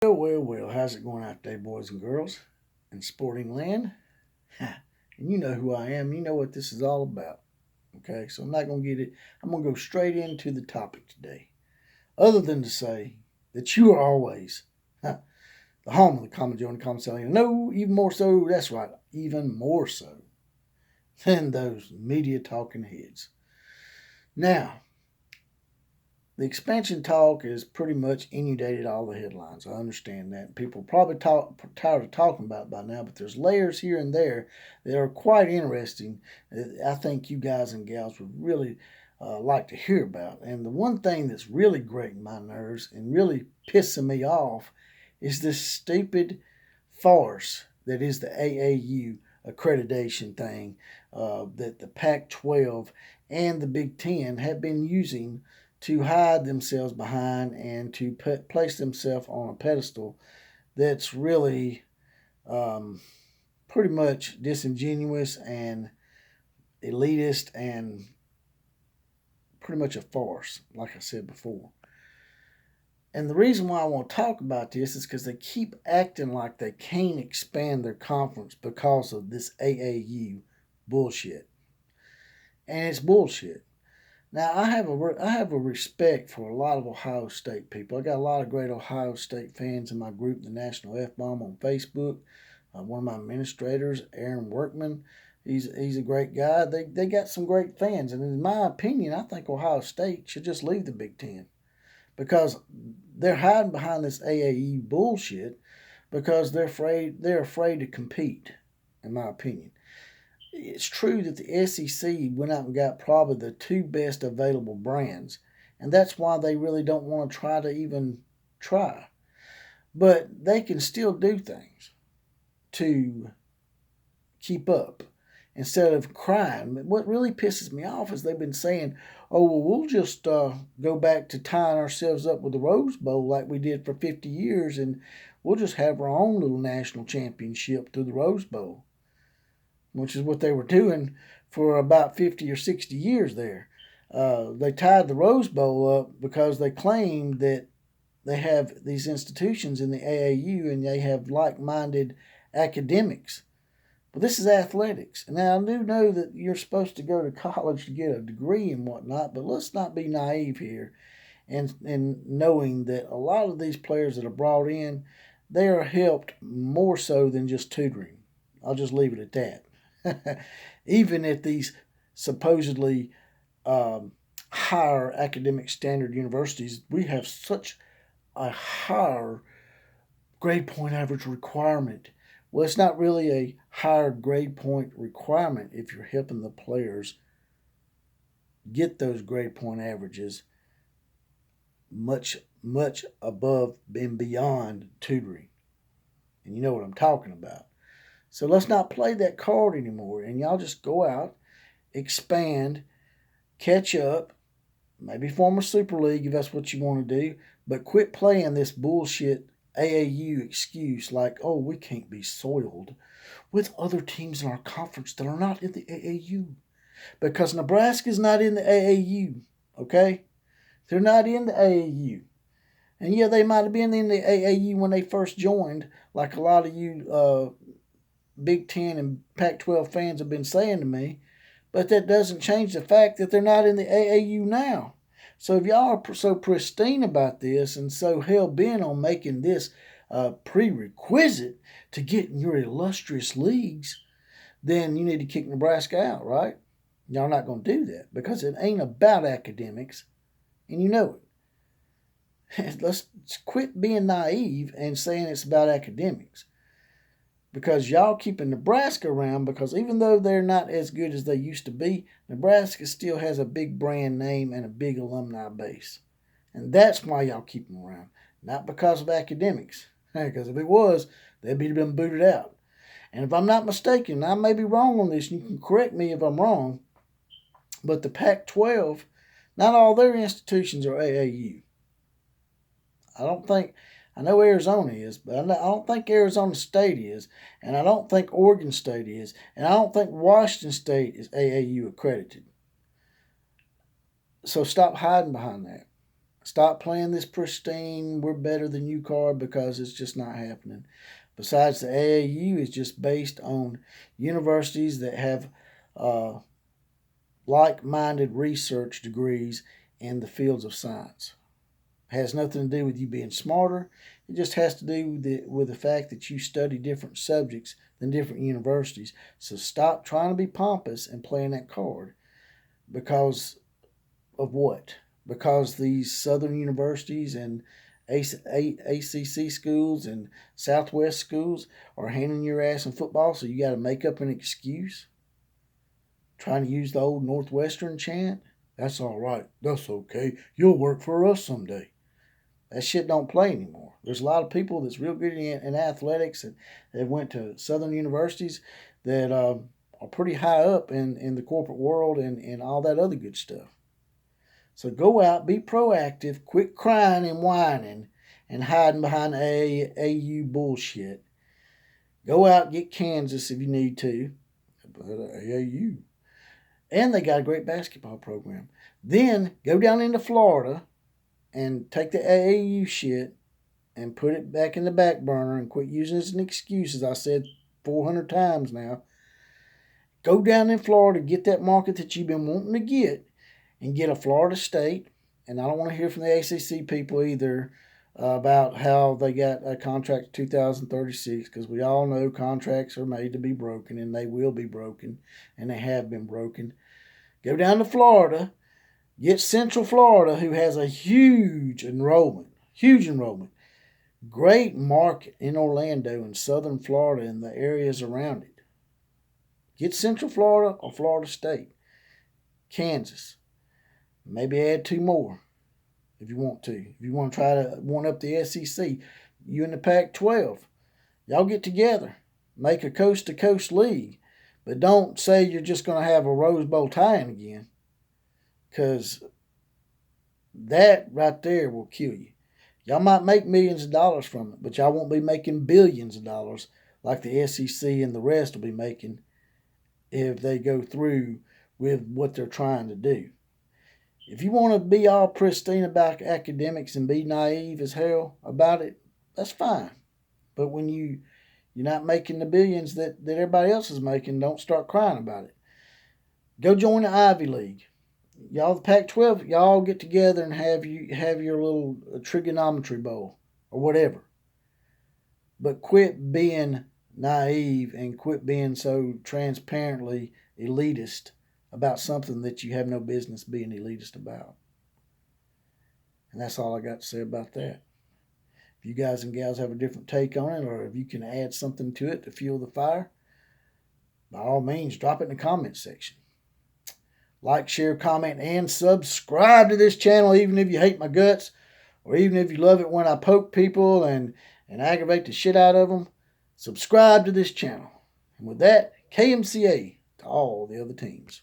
Well, how's it going out there, boys and girls in sporting land? And you know who I am. You know what this is all about. Okay, so I'm not going to get it. I'm going to go straight into the topic today. Other than to say that you are always the home of the Common Joe and the Common Sally. No, even more so, that's right, even more so than those media talking heads. Now, the expansion talk is pretty much inundated all the headlines. I understand that. People probably tired of talking about it by now, but there's layers here and there that are quite interesting that I think you guys and gals would really like to hear about. And the one thing that's really grating my nerves and really pissing me off is this stupid farce that is the AAU accreditation thing that the Pac 12 and the Big Ten have been using to hide themselves behind and to place themselves on a pedestal that's really pretty much disingenuous and elitist and pretty much a farce, like I said before. And the reason why I want to talk about this is because they keep acting like they can't expand their conference because of this AAU bullshit. And it's bullshit. Now, I have a respect for a lot of Ohio State people. I got a lot of great Ohio State fans in my group, the National F-Bomb on Facebook. One of my administrators, Aaron Workman, he's a great guy. They got some great fans. And in my opinion, I think Ohio State should just leave the Big Ten because they're hiding behind this AAU bullshit because they're afraid to compete, in my opinion. It's true that the SEC went out and got probably the two best available brands, and that's why they really don't want to try to even try. But they can still do things to keep up instead of crying. What really pisses me off is they've been saying, oh, well, we'll just go back to tying ourselves up with the Rose Bowl like we did for 50 years, and we'll just have our own little national championship through the Rose Bowl, which is what they were doing for about 50 or 60 years there. They tied the Rose Bowl up because they claimed that they have these institutions in the AAU and they have like-minded academics. But this is athletics. Now, I do know that you're supposed to go to college to get a degree and whatnot, but let's not be naive here and knowing that a lot of these players that are brought in, they are helped more so than just tutoring. I'll just leave it at that. Even at these supposedly higher academic standard universities, we have such a higher grade point average requirement. Well, it's not really a higher grade point requirement if you're helping the players get those grade point averages much above and beyond tutoring. And you know what I'm talking about. So let's not play that card anymore. And y'all just go out, expand, catch up, maybe form a Super League if that's what you want to do. But quit playing this bullshit AAU excuse like, oh, we can't be soiled with other teams in our conference that are not in the AAU. Because Nebraska's not in the AAU, okay? They're not in the AAU. And yeah, they might have been in the AAU when they first joined, like a lot of you Big Ten and Pac-12 fans have been saying to me, but that doesn't change the fact that they're not in the AAU now. So if y'all are so pristine about this and so hell-bent on making this a prerequisite to get in your illustrious leagues, then you need to kick Nebraska out, right? Y'all not going to do that because it ain't about academics, and you know it. Let's quit being naive and saying it's about academics. Because y'all keeping Nebraska around because even though they're not as good as they used to be, Nebraska still has a big brand name and a big alumni base. And that's why y'all keep them around. Not because of academics. Because if it was, they'd be been booted out. And if I'm not mistaken, I may be wrong on this, and you can correct me if I'm wrong, but the Pac-12, not all their institutions are AAU. I know Arizona is, but I don't think Arizona State is, and I don't think Oregon State is, and I don't think Washington State is AAU accredited. So stop hiding behind that. Stop playing this pristine, we're better than you card, because it's just not happening. Besides, the AAU is just based on universities that have like-minded research degrees in the fields of science. It has nothing to do with you being smarter. It just has to do with the fact that you study different subjects than different universities. So stop trying to be pompous and playing that card. Because of what? Because these southern universities and ACC schools and Southwest schools are handing your ass in football, so you got to make up an excuse? Trying to use the old Northwestern chant? That's all right. That's okay. You'll work for us someday. That shit don't play anymore. There's a lot of people that's real good in athletics that went to southern universities that are pretty high up in the corporate world and all that other good stuff. So go out, be proactive, quit crying and whining and hiding behind AAU bullshit. Go out, get Kansas if you need to. But AAU. And they got a great basketball program. Then go down into Florida and take the AAU shit and put it back in the back burner and quit using it as an excuse, as I said 400 times now. Go down in Florida, get that market that you've been wanting to get, and get a Florida State. And I don't want to hear from the ACC people either about how they got a contract 2036, because we all know contracts are made to be broken, and they will be broken, and they have been broken. Go down to Florida, get Central Florida, who has a huge enrollment, great market in Orlando and Southern Florida and the areas around it. Get Central Florida or Florida State. Kansas. Maybe add 2 more if you want to. If you want to try to one up the SEC, you and the Pac-12, y'all get together. Make a coast-to-coast league. But don't say you're just going to have a Rose Bowl tie-in again, because that right there will kill you. Y'all might make millions of dollars from it, but y'all won't be making billions of dollars like the SEC and the rest will be making if they go through with what they're trying to do. If you want to be all pristine about academics and be naive as hell about it, that's fine. But when you're not making the billions that everybody else is making, don't start crying about it. Go join the Ivy League. Y'all, the Pac-12, y'all get together and have your little trigonometry bowl or whatever. But quit being naive and quit being so transparently elitist about something that you have no business being elitist about. And that's all I got to say about that. If you guys and gals have a different take on it, or if you can add something to it to fuel the fire, by all means, drop it in the comment section. Like, share, comment, and subscribe to this channel, even if you hate my guts, or even if you love it when I poke people and aggravate the shit out of them. Subscribe to this channel. And with that, KMCA to all the other teams.